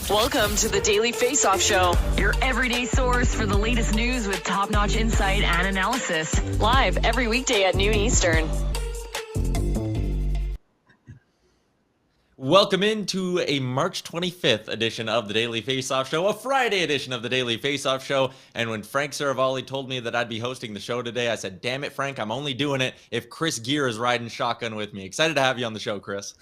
Welcome to the Daily Faceoff Show, your everyday source for the latest news with top-notch insight and analysis. Live every weekday at noon Eastern. Welcome into a March 25th edition of the Daily Faceoff Show, a Friday edition of the Daily Faceoff Show. And when Frank Saravalli told me that I'd be hosting the show today, I said, damn it, Frank, I'm only doing it if Chris Gear is riding shotgun with me. Excited to have you on the show, Chris.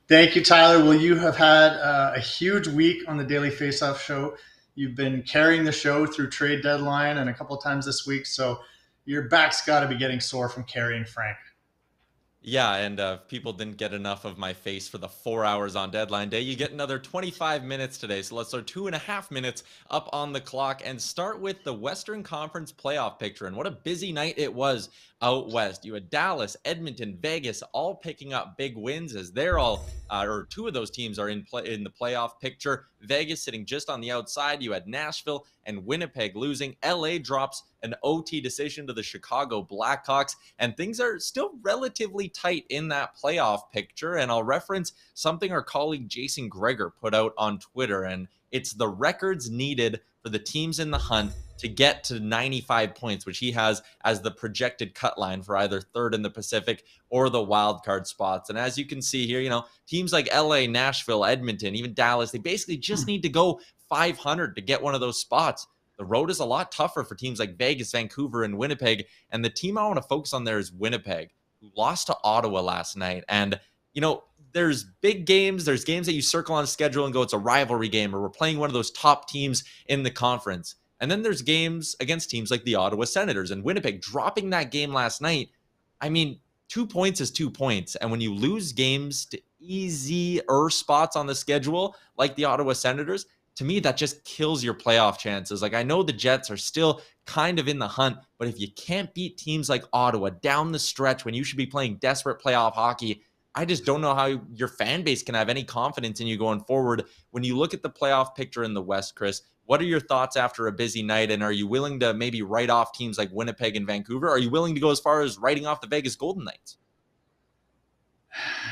Thank you, Tyler. Well, you have had a huge week on the Daily Faceoff Show. You've been carrying the show through trade deadline and a couple of times this week, so your back's got to be getting sore from carrying Frank. Yeah, and if people didn't get enough of my face for the 4 hours on deadline day, you get another 25 minutes today. So let's throw 2.5 minutes up on the clock and start with the Western Conference playoff picture. And what a busy night it was out west. You had Dallas, Edmonton, Vegas all picking up big wins as they're all, or two of those teams are in the playoff picture. Vegas sitting just on the outside. You had Nashville and Winnipeg losing. LA drops an OT decision to the Chicago Blackhawks, and things are still relatively tight in that playoff picture. And I'll reference something our colleague Jason Gregor put out on Twitter, and it's the records needed for the teams in the hunt to get to 95 points, which he has as the projected cut line for either third in the Pacific or the wild card spots. And as you can see here, you know, teams like LA, Nashville, Edmonton, even Dallas, they basically just need to go 500 to get one of those spots. The road is a lot tougher for teams like Vegas, Vancouver, and Winnipeg. And the team I want to focus on there is Winnipeg, who lost to Ottawa last night. And, you know, there's big games. There's games that you circle on a schedule and go, it's a rivalry game, or we're playing one of those top teams in the conference. And then there's games against teams like the Ottawa Senators, and Winnipeg dropping that game last night. I mean, 2 points is 2 points. And when you lose games to easier spots on the schedule, like the Ottawa Senators, to me, that just kills your playoff chances. Like, I know the Jets are still kind of in the hunt, but if you can't beat teams like Ottawa down the stretch when you should be playing desperate playoff hockey, I just don't know how your fan base can have any confidence in you going forward. When you look at the playoff picture in the West, Chris, what are your thoughts after a busy night? And are you willing to maybe write off teams like Winnipeg and Vancouver? Are you willing to go as far as writing off the Vegas Golden Knights?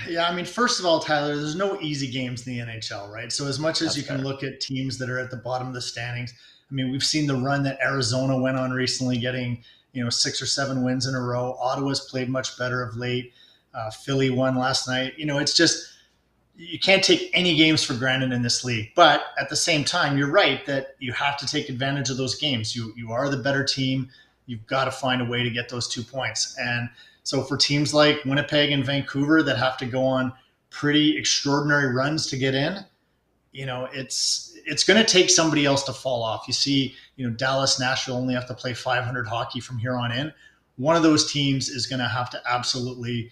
Yeah, I mean, first of all, Tyler, there's no easy games in the NHL, right? So as much as That's you can fair. look at teams that are at the bottom of the standings, I mean, we've seen the run that Arizona went on recently, getting, 6 or 7 wins in a row. Ottawa's played much better of late. Philly won last night. It's just, you can't take any games for granted in this league. But at the same time, you're right that you have to take advantage of those games. You are the better team. You've got to find a way to get those 2 points. And so for teams like Winnipeg and Vancouver that have to go on pretty extraordinary runs to get in, it's going to take somebody else to fall off. You see, Dallas, Nashville only have to play 500 hockey from here on in. One of those teams is going to have to absolutely,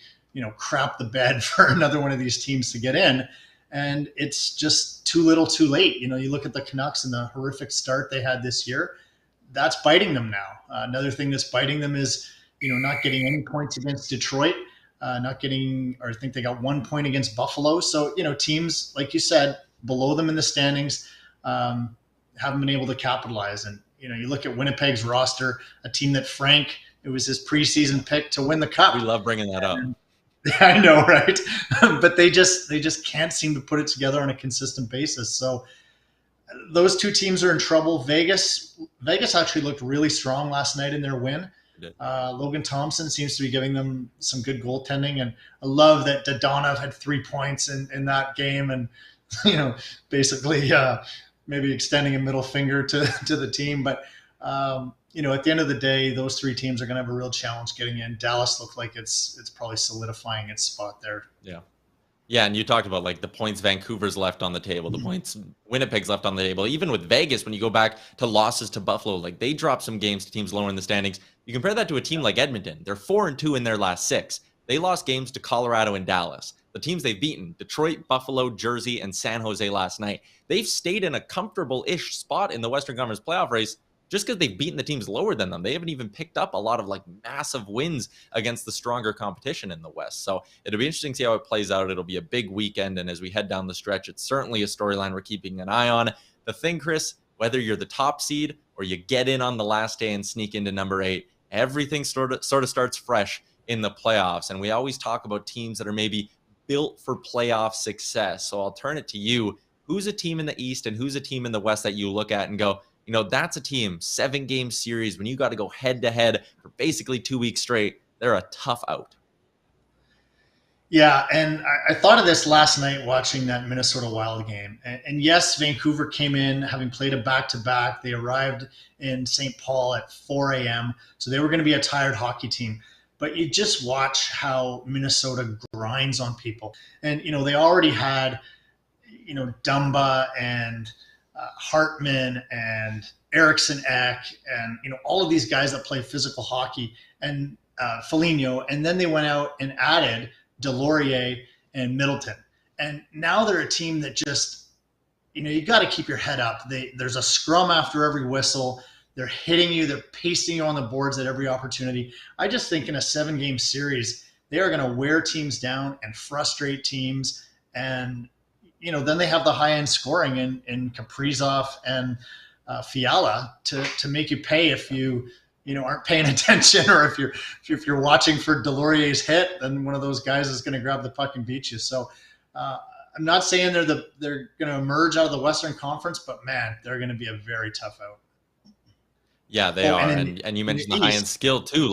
crap the bed for another one of these teams to get in. And it's just too little too late. You look at the Canucks and the horrific start they had this year. That's biting them now. Another thing that's biting them is, not getting any points against Detroit, I think they got 1 point against Buffalo. So, teams, like you said, below them in the standings, haven't been able to capitalize. And, you look at Winnipeg's roster, a team that Frank, it was his preseason pick to win the Cup. We love bringing that up. I know, right? But they just can't seem to put it together on a consistent basis. So those two teams are in trouble. Vegas actually looked really strong last night in their win. Logan Thompson seems to be giving them some good goaltending, and I love that Dadonov had 3 points in that game, and basically maybe extending a middle finger to the team. But at the end of the day, those 3 teams are going to have a real challenge getting in. Dallas looked like it's probably solidifying its spot there. Yeah, and you talked about like the points Vancouver's left on the table, the points Winnipeg's left on the table. Even with Vegas, when you go back to losses to Buffalo, like they dropped some games to teams lower in the standings. You compare that to a team like Edmonton. They're 4-2 in their last 6. They lost games to Colorado and Dallas. The teams they've beaten, Detroit, Buffalo, Jersey, and San Jose last night. They've stayed in a comfortable-ish spot in the Western Conference playoff race just because they've beaten the teams lower than them. They haven't even picked up a lot of like massive wins against the stronger competition in the West. So it'll be interesting to see how it plays out. It'll be a big weekend. And as we head down the stretch, it's certainly a storyline we're keeping an eye on. The thing, Chris, whether you're the top seed or you get in on the last day and sneak into number 8, everything sort of starts fresh in the playoffs. And we always talk about teams that are maybe built for playoff success. So I'll turn it to you. who's a team in the East and who's a team in the West that you look at and go, that's a team, 7-game series, when you got to go head to head for basically 2 weeks straight, they're a tough out. Yeah, and I thought of this last night watching that Minnesota Wild game. And yes, Vancouver came in having played a back-to-back. They arrived in St. Paul at 4 a.m., so they were going to be a tired hockey team. But you just watch how Minnesota grinds on people. And, they already had, Dumba and Hartman and Eriksson Ek and, all of these guys that play physical hockey and Foligno. And then they went out and added Delorier and Middleton. And now they're a team that just, you got to keep your head up. There's a scrum after every whistle. They're hitting you. They're pasting you on the boards at every opportunity. I just think in a 7-game series, they are going to wear teams down and frustrate teams. And, then they have the high-end scoring in Kaprizov and Fiala to make you pay if you aren't paying attention, or if you're watching for Delorier's hit, then one of those guys is going to grab the puck and beat you. So I'm not saying they're going to emerge out of the Western Conference, but man, they're going to be a very tough out. Yeah, they are. And you mentioned the high-end skill too.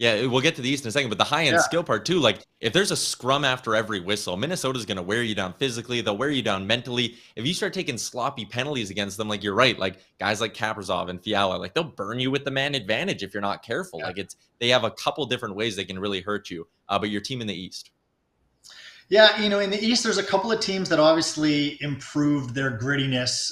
Yeah, we'll get to the East in a second, but the high-end skill part too, if there's a scrum after every whistle, Minnesota's going to wear you down physically. They'll wear you down mentally. If you start taking sloppy penalties against them, you're right, guys like Kaprizov and Fiala, they'll burn you with the man advantage if you're not careful. Yeah. They have a couple different ways they can really hurt you. But your team in the East. Yeah, in the East, there's a couple of teams that obviously improved their grittiness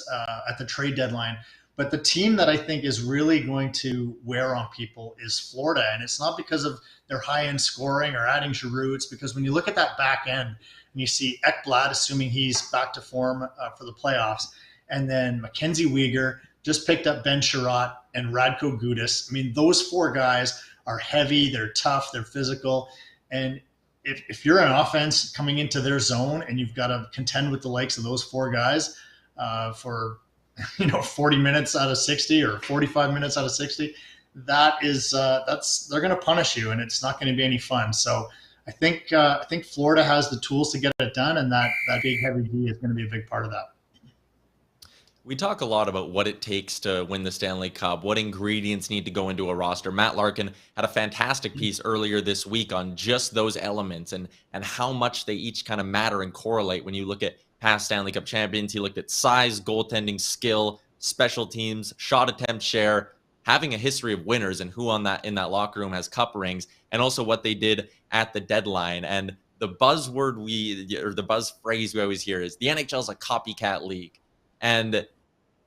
at the trade deadline. But the team that I think is really going to wear on people is Florida. And it's not because of their high-end scoring or adding Giroux. It's because when you look at that back end and you see Ekblad, assuming he's back to form for the playoffs, and then Mackenzie Weegar just picked up Ben Sherratt and Radko Gudas. I mean, those 4 guys are heavy, they're tough, they're physical. And if you're an offense coming into their zone and you've got to contend with the likes of those 4 guys for 40 minutes out of 60 or 45 minutes out of 60, they're going to punish you, and it's not going to be any fun. So I think Florida has the tools to get it done, and that big heavy D is going to be a big part of that. We talk a lot about what it takes to win the Stanley Cup, what ingredients need to go into a roster. Matt Larkin had a fantastic piece earlier this week on just those elements and how much they each kind of matter and correlate when you look at past Stanley Cup champions. He looked at size, goaltending, skill, special teams, shot attempt share, having a history of winners and who in that locker room has cup rings, and also what they did at the deadline. And the buzzword the buzz phrase we always hear is the NHL is a copycat league. And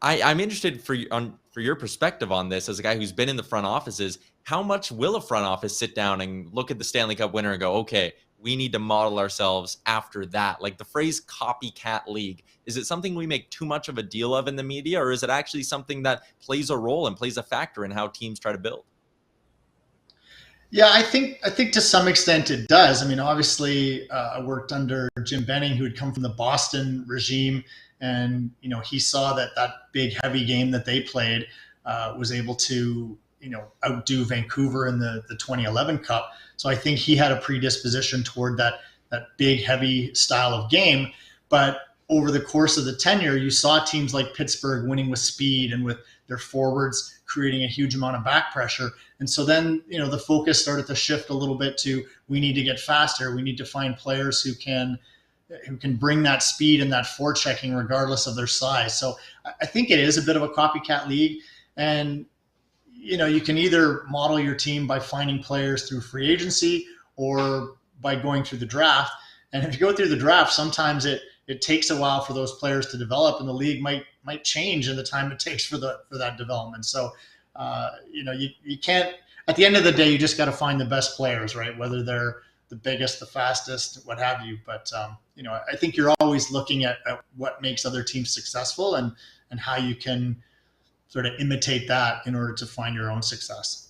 I'm interested for your perspective on this as a guy who's been in the front offices. How much will a front office sit down and look at the Stanley Cup winner and go, okay, we need to model ourselves after that? The phrase copycat league, is it something we make too much of a deal of in the media, or is it actually something that plays a role and plays a factor in how teams try to build? Yeah, I think to some extent it does. I mean, obviously, I worked under Jim Benning, who had come from the Boston regime, and he saw that big heavy game that they played was able to outdo Vancouver in the 2011 Cup. So I think he had a predisposition toward that big heavy style of game. But over the course of the tenure, you saw teams like Pittsburgh winning with speed and with their forwards creating a huge amount of back pressure. And so then, the focus started to shift a little bit to, we need to get faster. We need to find players who can bring that speed and that forechecking regardless of their size. So I think it is a bit of a copycat league. And, you can either model your team by finding players through free agency or by going through the draft. And if you go through the draft, sometimes it takes a while for those players to develop, and the league might change in the time it takes for that development. So, you can't, at the end of the day, you just got to find the best players, right? Whether they're the biggest, the fastest, what have you. But, I think you're always looking at what makes other teams successful and how you can sort of imitate that in order to find your own success.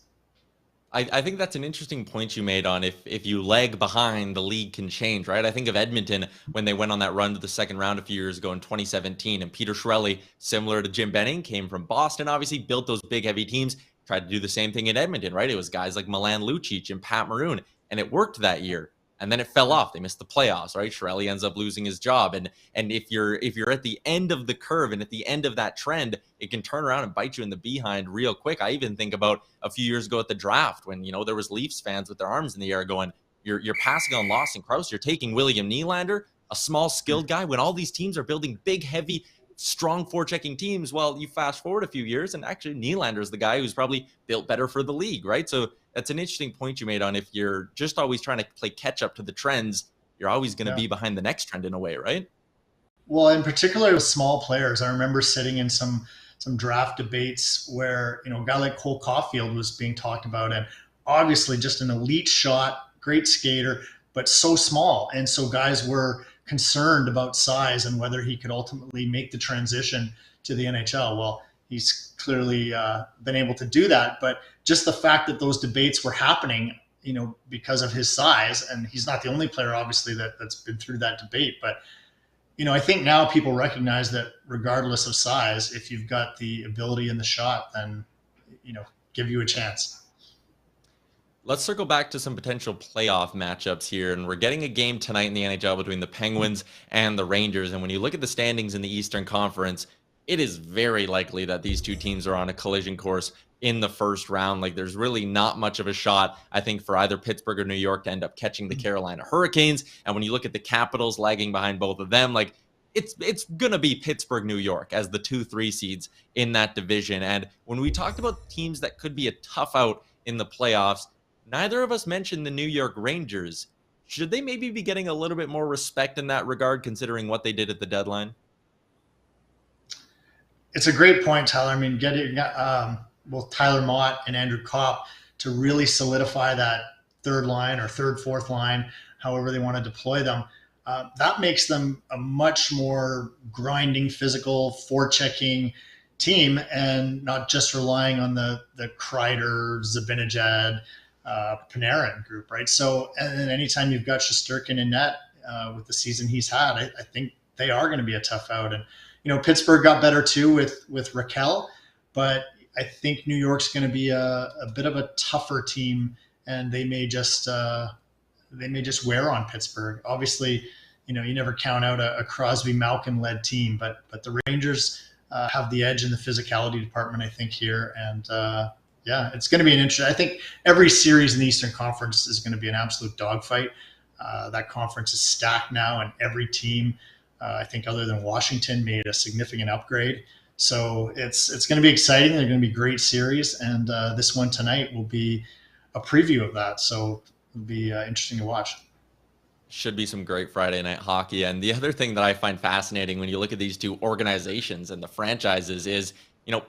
I think that's an interesting point you made on if you lag behind, the league can change, right? I think of Edmonton when they went on that run to the second round a few years ago in 2017, and Peter Chiarelli, similar to Jim Benning, came from Boston, obviously built those big, heavy teams, tried to do the same thing in Edmonton, right? It was guys like Milan Lucic and Pat Maroon, and it worked that year. and then it fell off. They missed the playoffs, right? Chiarelli ends up losing his job. And if you're at the end of the curve and at the end of that trend, it can turn around and bite you in the behind real quick. I even think about a few years ago at the draft when, there was Leafs fans with their arms in the air going, you're passing on Lawson Krause, you're taking William Nylander, a small skilled guy, when all these teams are building big, heavy, strong forechecking teams. Well, you fast forward a few years, and actually Nylander is the guy who's probably built better for the league, right? So that's an interesting point you made on if you're just always trying to play catch up to the trends, you're always going to be behind the next trend in a way, right? Well, in particular with small players, I remember sitting in some draft debates where, a guy like Cole Caulfield was being talked about, and obviously just an elite shot, great skater, but so small. And so guys were concerned about size and whether he could ultimately make the transition to the NHL. Well, he's clearly been able to do that, but just the fact that those debates were happening, because of his size, and he's not the only player, obviously, that's been through that debate. But, I think now people recognize that regardless of size, if you've got the ability in the shot, then, give you a chance. Let's circle back to some potential playoff matchups here. And we're getting a game tonight in the NHL between the Penguins and the Rangers. And when you look at the standings in the Eastern Conference, it is very likely that these two teams are on a collision course in the first round. Like, there's really not much of a shot, I think, for either Pittsburgh or New York to end up catching the Carolina Hurricanes. And when you look at the Capitals lagging behind both of them, like, it's going to be Pittsburgh, New York as the 2-3 seeds in that division. And when we talked about teams that could be a tough out in the playoffs, neither of us mentioned the New York Rangers. Should they maybe be getting a little bit more respect in that regard, considering what they did at the deadline? It's a great point, Tyler. I mean, getting both Tyler Mott and Andrew Kopp to really solidify that third line or fourth line, however they want to deploy them, that makes them a much more grinding, physical, forechecking team, and not just relying on the Kreider, Zibanejad, Panarin group, right? So, and then anytime you've got Shesterkin in net with the season he's had, I think they are going to be a tough out. And Pittsburgh got better too with Raquel, but I think New York's going to be a bit of a tougher team, and they may just wear on Pittsburgh. Obviously, you never count out a Crosby-Malkin led team, but the Rangers have the edge in the physicality department, I think, here, and yeah, it's going to be an interesting. I think every series in the Eastern Conference is going to be an absolute dogfight. That conference is stacked now, and every team, I think, other than Washington, made a significant upgrade. So it's going to be exciting. They're going to be great series, and this one tonight will be a preview of that. So it'll be interesting to watch. Should be some great Friday night hockey. And the other thing that I find fascinating when you look at these two organizations and the franchises is,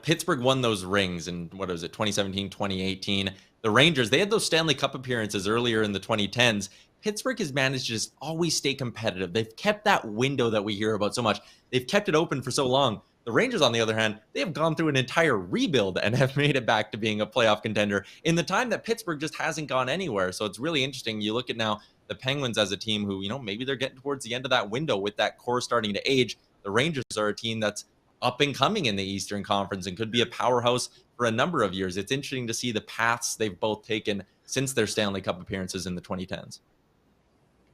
Pittsburgh won those rings in, 2017, 2018. The Rangers, they had those Stanley Cup appearances earlier in the 2010s. Pittsburgh has managed to just always stay competitive. They've kept that window that we hear about so much. They've kept it open for so long. The Rangers, on the other hand, they have gone through an entire rebuild and have made it back to being a playoff contender in the time that Pittsburgh just hasn't gone anywhere. So it's really interesting. You look at now the Penguins as a team who, maybe they're getting towards the end of that window with that core starting to age. The Rangers are a team that's up and coming in the Eastern Conference and could be a powerhouse for a number of years. It's interesting to see the paths they've both taken since their Stanley Cup appearances in the 2010s.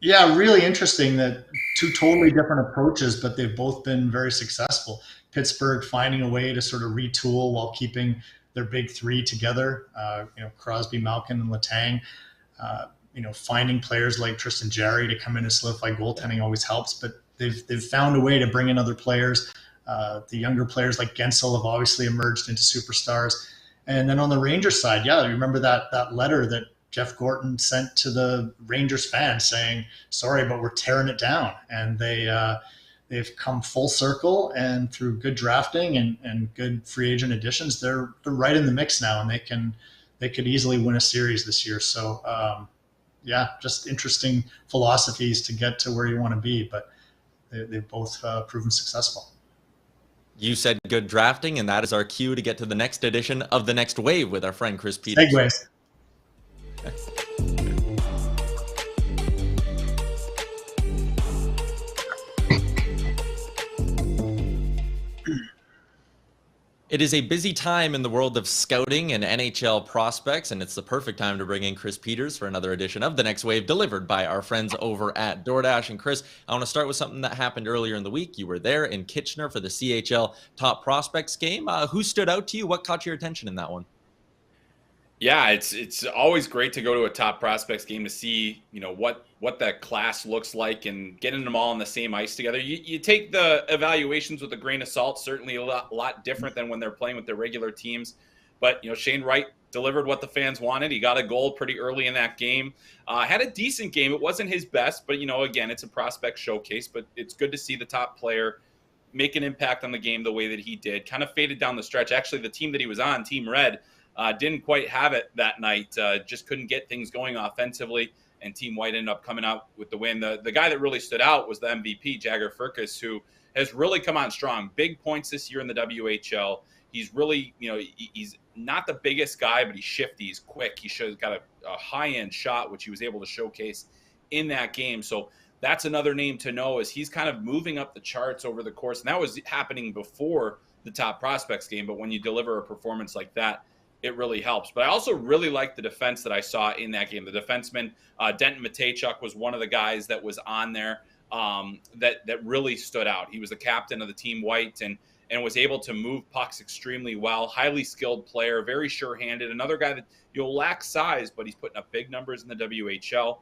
Yeah, really interesting that two totally different approaches, but they've both been very successful. Pittsburgh finding a way to sort of retool while keeping their big three together, Crosby, Malkin, and Letang. Finding players like Tristan Jarry to come in and solidify goaltending always helps, but they've found a way to bring in other players. The younger players like Gensel have obviously emerged into superstars. And then on the Rangers side, yeah, remember that letter that Jeff Gorton sent to the Rangers fans saying, sorry, but we're tearing it down. And they've come full circle, and through good drafting and good free agent additions, they're right in the mix now, and they could easily win a series this year. So yeah, just interesting philosophies to get to where you want to be, but they've both proven successful. You said good drafting, and that is our cue to get to the next edition of The Next Wave with our friend Chris Peters. Segways. It is a busy time in the world of scouting and NHL prospects, and it's the perfect time to bring in Chris Peters for another edition of The Next Wave, delivered by our friends over at DoorDash. And Chris, I want to start with something that happened earlier in the week. You were there in Kitchener for the Chl Top Prospects game. Who stood out to you? What caught your attention in that one? Yeah, it's always great to go to a top prospects game to see, what that class looks like and getting them all on the same ice together. You take the evaluations with a grain of salt, certainly a lot different than when they're playing with their regular teams. But, Shane Wright delivered what the fans wanted. He got a goal pretty early in that game. Had a decent game. It wasn't his best, but, again, it's a prospect showcase. But it's good to see the top player make an impact on the game the way that he did. Kind of faded down the stretch. Actually, the team that he was on, Team Red, didn't quite have it that night. Just couldn't get things going offensively, and Team White ended up coming out with the win. The guy that really stood out was the MVP, Jagger Firkus, who has really come on strong. Big points this year in the WHL. He's really, he's not the biggest guy, but he's shifty. He's quick. He's got a high-end shot, which he was able to showcase in that game. So that's another name to know, as he's kind of moving up the charts over the course. And that was happening before the top prospects game. But when you deliver a performance like that, it really helps. But I also really liked the defense that I saw in that game. The defenseman, Denton Matejchuk, was one of the guys that was on there that really stood out. He was the captain of the Team White and was able to move pucks extremely well. Highly skilled player, very sure-handed. Another guy that lacks size, but he's putting up big numbers in the WHL.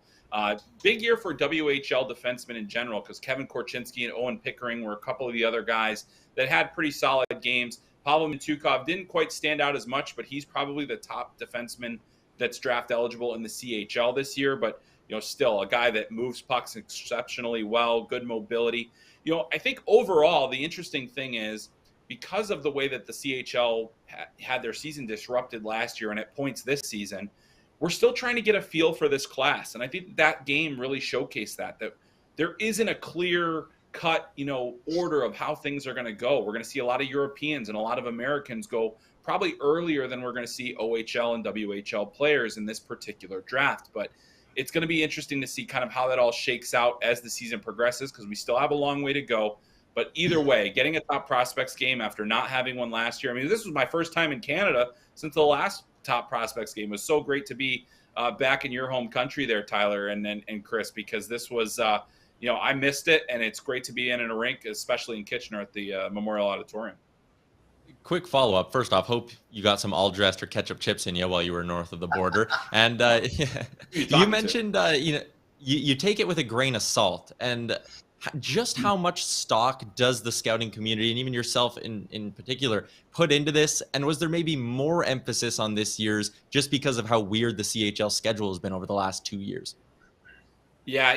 Big year for WHL defensemen in general, because Kevin Korchinski and Owen Pickering were a couple of the other guys that had pretty solid games. Pavel Mintyukov didn't quite stand out as much, but he's probably the top defenseman that's draft eligible in the CHL this year. But, still a guy that moves pucks exceptionally well, good mobility. I think overall, the interesting thing is, because of the way that the CHL had their season disrupted last year and at points this season, we're still trying to get a feel for this class. And I think that game really showcased that there isn't a clear cut, order of how things are going to go. We're going to see a lot of Europeans and a lot of Americans go probably earlier than we're going to see OHL and WHL players in this particular draft. But it's going to be interesting to see kind of how that all shakes out as the season progresses, because we still have a long way to go. But either way, getting a top prospects game after not having one last year. I mean, this was my first time in Canada since the last top prospects game. It was so great to be back in your home country there, Tyler and Chris, because this was I missed it, and it's great to be in a rink, especially in Kitchener at the Memorial Auditorium. Quick follow-up. First off, hope you got some all-dressed or ketchup chips in you while you were north of the border. And you mentioned, you take it with a grain of salt. And just how much stock does the scouting community, and even yourself in particular, put into this? And was there maybe more emphasis on this year's just because of how weird the CHL schedule has been over the last 2 years? Yeah,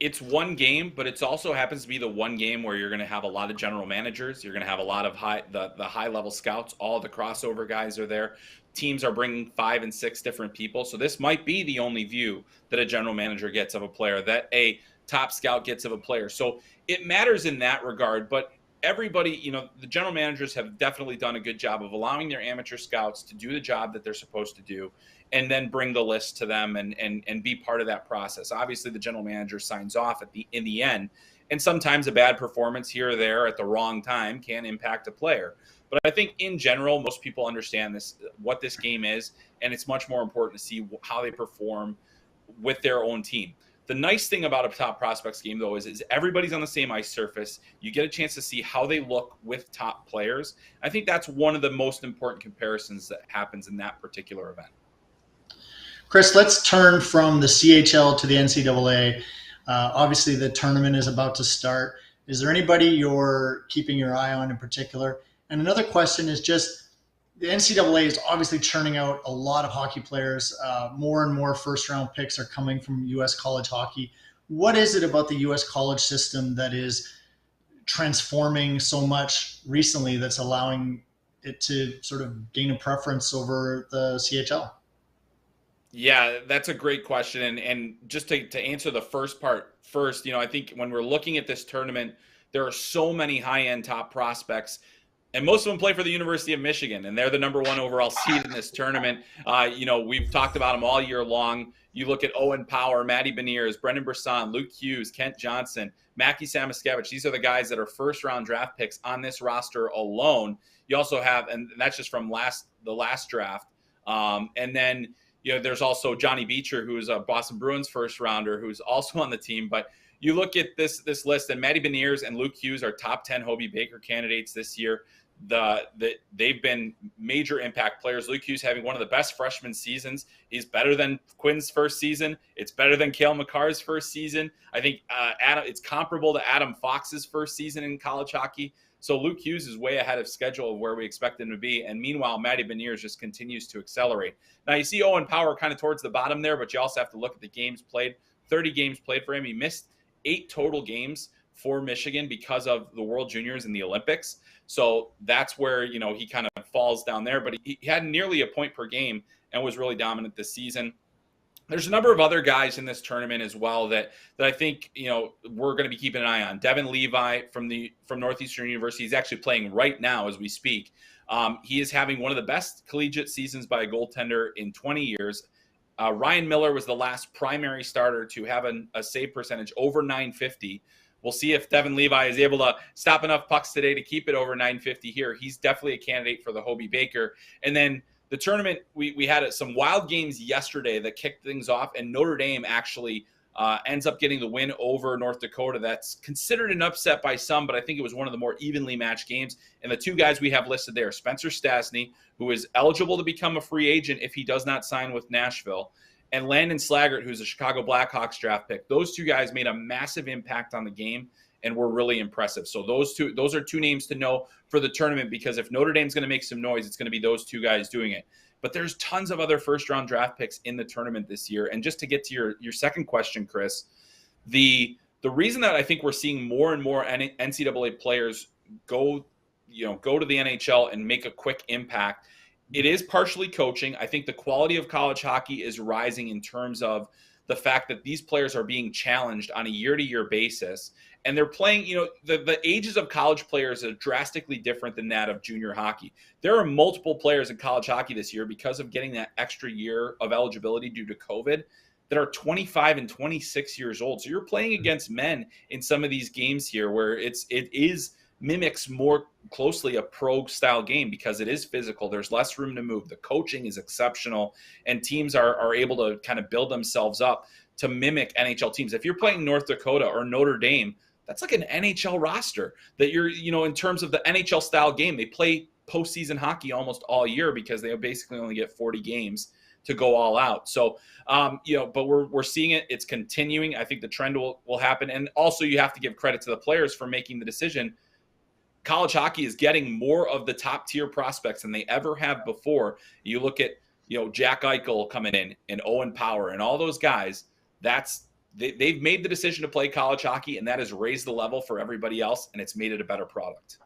it's one game, but it also happens to be the one game where you're going to have a lot of general managers. You're going to have a lot of the high-level scouts. All the crossover guys are there. Teams are bringing 5 and 6 different people. So this might be the only view that a general manager gets of a player, that a top scout gets of a player. So it matters in that regard. But everybody, the general managers have definitely done a good job of allowing their amateur scouts to do the job that they're supposed to do, and then bring the list to them and be part of that process. Obviously, the general manager signs off in the end, and sometimes a bad performance here or there at the wrong time can impact a player. But I think in general, most people understand what this game is, and it's much more important to see how they perform with their own team. The nice thing about a top prospects game, though, is everybody's on the same ice surface. You get a chance to see how they look with top players. I think that's one of the most important comparisons that happens in that particular event. Chris, let's turn from the CHL to the NCAA. Obviously, the tournament is about to start. Is there anybody you're keeping your eye on in particular? And another question is just, the NCAA is obviously churning out a lot of hockey players. More and more first-round picks are coming from U.S. college hockey. What is it about the U.S. college system that is transforming so much recently that's allowing it to sort of gain a preference over the CHL? Yeah, that's a great question. And just to answer the first part first, I think when we're looking at this tournament, there are so many high-end top prospects, and most of them play for the University of Michigan, and they're the number 1 overall seed in this tournament. We've talked about them all year long. You look at Owen Power, Matty Beniers, Brendan Brisson, Luke Hughes, Kent Johnson, Mackie Samoskevich. These are the guys that are first-round draft picks on this roster alone. You also have, and that's just from the last draft. And then, there's also Johnny Beecher, who's a Boston Bruins first rounder, who's also on the team. But you look at this list, and Matty Beniers and Luke Hughes are top 10 Hobey Baker candidates this year. They've been major impact players. Luke Hughes having one of the best freshman seasons. He's better than Quinn's first season. It's better than Cale Makar's first season. I think it's comparable to Adam Fox's first season in college hockey. So Luke Hughes is way ahead of schedule of where we expect him to be. And meanwhile, Matty Beniers just continues to accelerate. Now you see Owen Power kind of towards the bottom there, but you also have to look at the games played. 30 games played for him. He missed 8 total games for Michigan because of the World Juniors and the Olympics. So that's where, he kind of falls down there. But he had nearly a point per game and was really dominant this season. There's a number of other guys in this tournament as well that I think, we're going to be keeping an eye on. Devin Levi from Northeastern University is actually playing right now as we speak. He is having one of the best collegiate seasons by a goaltender in 20 years. Ryan Miller was the last primary starter to have a save percentage over 950. We'll see if Devin Levi is able to stop enough pucks today to keep it over 950 here. He's definitely a candidate for the Hobey Baker. And then the tournament, we had some wild games yesterday that kicked things off, and Notre Dame actually ends up getting the win over North Dakota. That's considered an upset by some, but I think it was one of the more evenly matched games. And the two guys we have listed there, Spencer Stastny, who is eligible to become a free agent if he does not sign with Nashville, and Landon Slaggert, who's a Chicago Blackhawks draft pick. Those two guys made a massive impact on the game and were really impressive. So those are two names to know for the tournament, because if Notre Dame's going to make some noise, it's going to be those two guys doing it. But there's tons of other first-round draft picks in the tournament this year. And just to get to your second question, Chris, the reason that I think we're seeing more and more NCAA players go to the NHL and make a quick impact, it is partially coaching. I think the quality of college hockey is rising in terms of the fact that these players are being challenged on a year-to-year basis. And they're playing, the ages of college players are drastically different than that of junior hockey. There are multiple players in college hockey this year, because of getting that extra year of eligibility due to COVID, that are 25 and 26 years old. So you're playing against men in some of these games here where it mimics more closely a pro style game, because it is physical. There's less room to move. The coaching is exceptional, and teams are able to kind of build themselves up to mimic NHL teams. If you're playing North Dakota or Notre Dame, that's like an NHL roster that you're, in terms of the NHL style game. They play postseason hockey almost all year because they basically only get 40 games to go all out. So, but we're seeing it. It's continuing. I think the trend will happen. And also you have to give credit to the players for making the decision. College hockey is getting more of the top tier prospects than they ever have before. You look at, Jack Eichel coming in and Owen Power and all those guys. They've made the decision to play college hockey, and that has raised the level for everybody else, and it's made it a better product.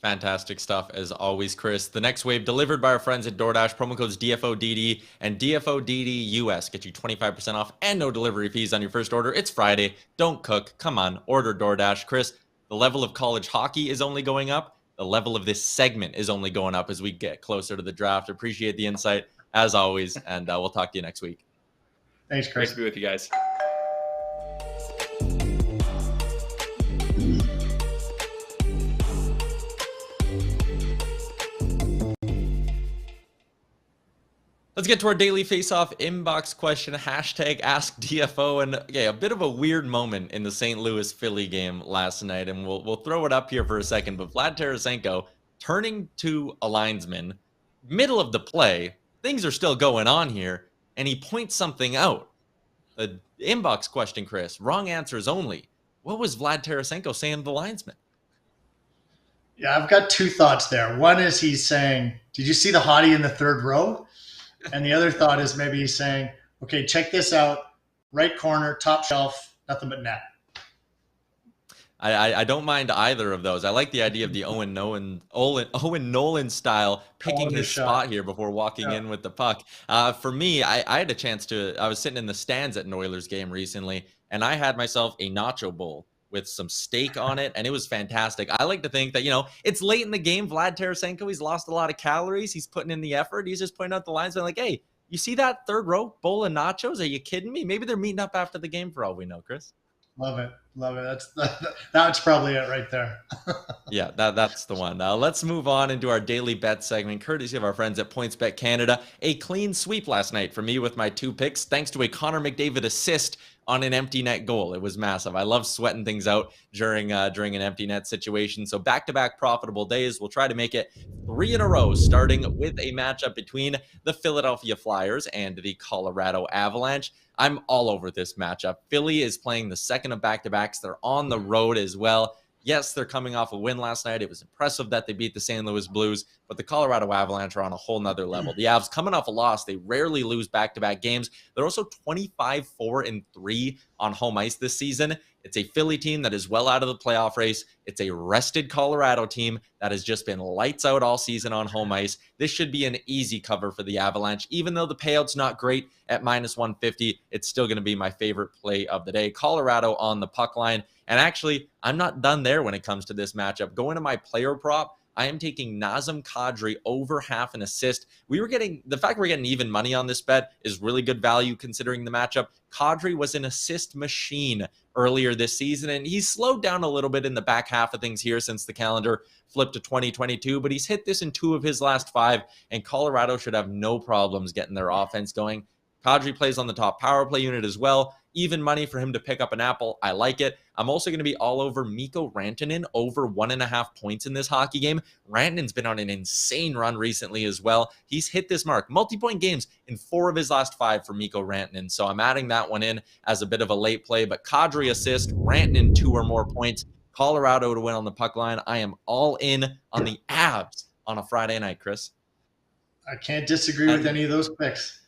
Fantastic stuff as always, Chris. The next wave delivered by our friends at DoorDash. Promo codes DFODD and DFODDUS get you 25% off and no delivery fees on your first order. It's Friday. Don't cook. Come on, order DoorDash. Chris, the level of college hockey is only going up. The level of this segment is only going up as we get closer to the draft. Appreciate the insight as always, and we'll talk to you next week. Thanks, Chris. Great to be with you guys. Let's get to our daily face-off inbox question, #AskDFO, and a bit of a weird moment in the St. Louis-Philly game last night, and we'll throw it up here for a second, but Vlad Tarasenko turning to a linesman, middle of the play, things are still going on here, and he points something out. The inbox question, Chris, wrong answers only. What was Vlad Tarasenko saying to the linesman? Yeah, I've got two thoughts there. One is he's saying, did you see the hottie in the third row? And the other thought is maybe he's saying, okay, check this out. Right corner, top shelf, nothing but net. I don't mind either of those. I like the idea of the Owen Nolan style, picking his spot here before walking in with the puck. For me, I had a chance I was sitting in the stands at an Oilers game recently, and I had myself a nacho bowl with some steak on it, and it was fantastic. I like to think that, it's late in the game. Vlad Tarasenko, he's lost a lot of calories. He's putting in the effort. He's just pointing out the lines and like, hey, you see that third row bowl of nachos? Are you kidding me? Maybe they're meeting up after the game for all we know, Chris. Love it. Love it. That's probably it right there. Yeah, that's the one. Let's move on into our daily bet segment, courtesy of our friends at PointsBet Canada. A clean sweep last night for me with my 2 picks, thanks to a Connor McDavid assist on an empty net goal. It was massive. I love sweating things out during an empty net situation. So back-to-back profitable days. We'll try to make it 3 in a row, starting with a matchup between the Philadelphia Flyers and the Colorado Avalanche. I'm all over this matchup. Philly is playing the second of back-to-backs. They're on the road as well. Yes, they're coming off a win last night. It was impressive that they beat the St. Louis Blues, but the Colorado Avalanche are on a whole nother level. The Avs coming off a loss. They rarely lose back-to-back games. They're also 25-4-3 on home ice this season. It's a Philly team that is well out of the playoff race. It's a rested Colorado team that has just been lights out all season on home ice. This should be an easy cover for the Avalanche. Even though the payout's not great at -150, it's still going to be my favorite play of the day. Colorado on the puck line. And actually, I'm not done there when it comes to this matchup. Going to my player prop, I am taking Nazem Kadri over half an assist. The fact we're getting even money on this bet is really good value considering the matchup. Kadri was an assist machine earlier this season, and he's slowed down a little bit in the back half of things here since the calendar flipped to 2022, but he's hit this in 2 of his last 5, and Colorado should have no problems getting their offense going. Kadri plays on the top power play unit as well. Even money for him to pick up an apple. I like it. I'm also going to be all over Mikko Rantanen over 1.5 points in this hockey game. Rantanen's been on an insane run recently as well. He's hit this mark. Multi-point games in 4 of his last 5 for Mikko Rantanen. So I'm adding that one in as a bit of a late play. But Kadri assist, Rantanen 2 or more points. Colorado to win on the puck line. I am all in on the Avs on a Friday night, Chris. I can't disagree with any of those picks.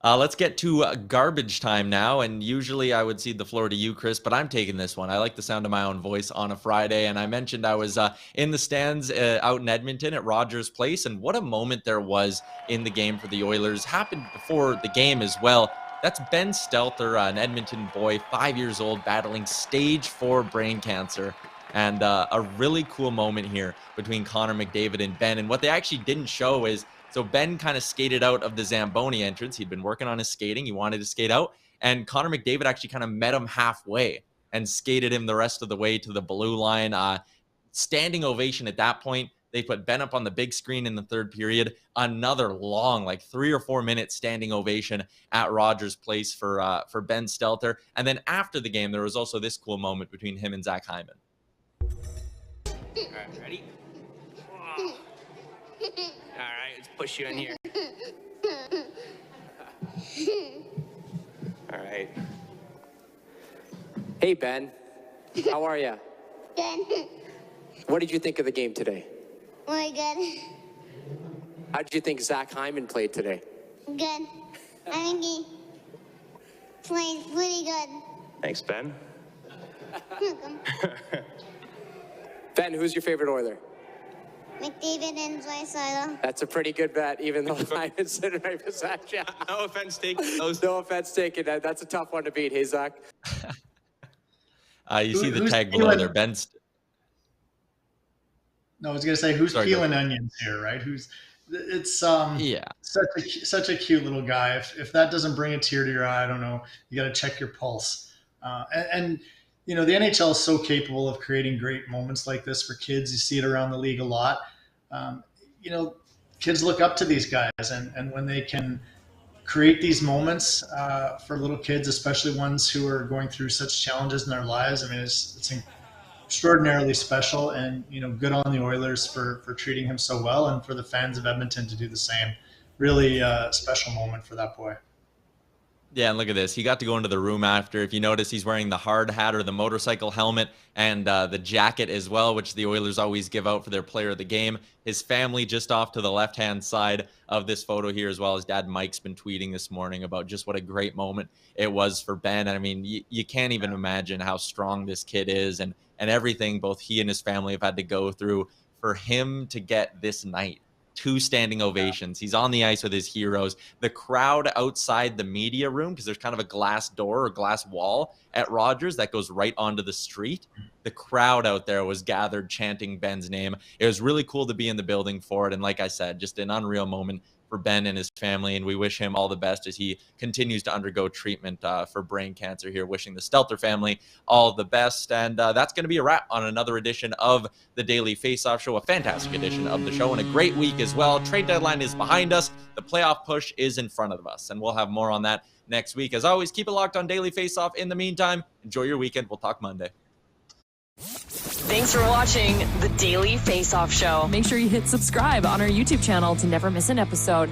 Let's get to garbage time now, and usually I would cede the floor to you, Chris, but I'm taking this one. I like the sound of my own voice on a Friday, and I mentioned I was in the stands out in Edmonton at Rogers Place, and what a moment there was in the game for the Oilers. Happened before the game as well. That's Ben Stelter, an Edmonton boy, 5 years old, battling stage 4 brain cancer. And a really cool moment here between Connor McDavid and Ben, and what they actually didn't show is so Ben kind of skated out of the Zamboni entrance. He'd been working on his skating. He wanted to skate out. And Connor McDavid actually kind of met him halfway and skated him the rest of the way to the blue line. Standing ovation at that point. They put Ben up on the big screen in the third period. Another long, like 3 or 4 minute standing ovation at Rogers Place for Ben Stelter. And then after the game, there was also this cool moment between him and Zach Hyman. All right, ready? All right, let's push you in here. All right. Hey, Ben. How are you? Good. What did you think of the game today? Really good. How did you think Zach Hyman played today? Good. I think he played pretty good. Thanks, Ben. Welcome. Ben, who's your favorite Oiler? McDavid and Draisaitl. That's a pretty good bet, even though Hyman's sitting right beside you. No offense taken. No offense taken. That's a tough one to beat. Hey, Zach. You see the tag below there, Ben. No, I was gonna say who's peeling onions here, right? It's such a cute little guy. If that doesn't bring a tear to your eye, I don't know. You got to check your pulse. And you know, the NHL is so capable of creating great moments like this for kids. You see it around the league a lot. You know, kids look up to these guys, and when they can create these moments for little kids, especially ones who are going through such challenges in their lives, I mean, it's extraordinarily special. And you know, good on the Oilers for treating him so well, and for the fans of Edmonton to do the same. Really special moment for that boy. Yeah, and look at this. He got to go into the room after. If you notice, he's wearing the hard hat or the motorcycle helmet and the jacket as well, which the Oilers always give out for their player of the game. His family just off to the left-hand side of this photo here, as well as Dad Mike's been tweeting this morning about just what a great moment it was for Ben. I mean, you can't even imagine how strong this kid is and everything both he and his family have had to go through for him to get this night. 2 standing ovations. He's on the ice with his heroes. The crowd outside the media room, because there's kind of a glass door or glass wall at Rogers that goes right onto the street. The crowd out there was gathered chanting Ben's name. It was really cool to be in the building for it. And like I said, just an unreal moment for Ben and his family, and we wish him all the best as he continues to undergo treatment for brain cancer here. Wishing the Stelter family all the best. And that's going to be a wrap on another edition of the Daily Faceoff Show, a fantastic edition of the show, and a great week as well. Trade deadline is behind us. The playoff push is in front of us, and we'll have more on that next week. As always, keep it locked on Daily Faceoff. In the meantime, enjoy your weekend. We'll talk Monday. Thanks for watching the Daily Faceoff Show. Make sure you hit subscribe on our YouTube channel to never miss an episode.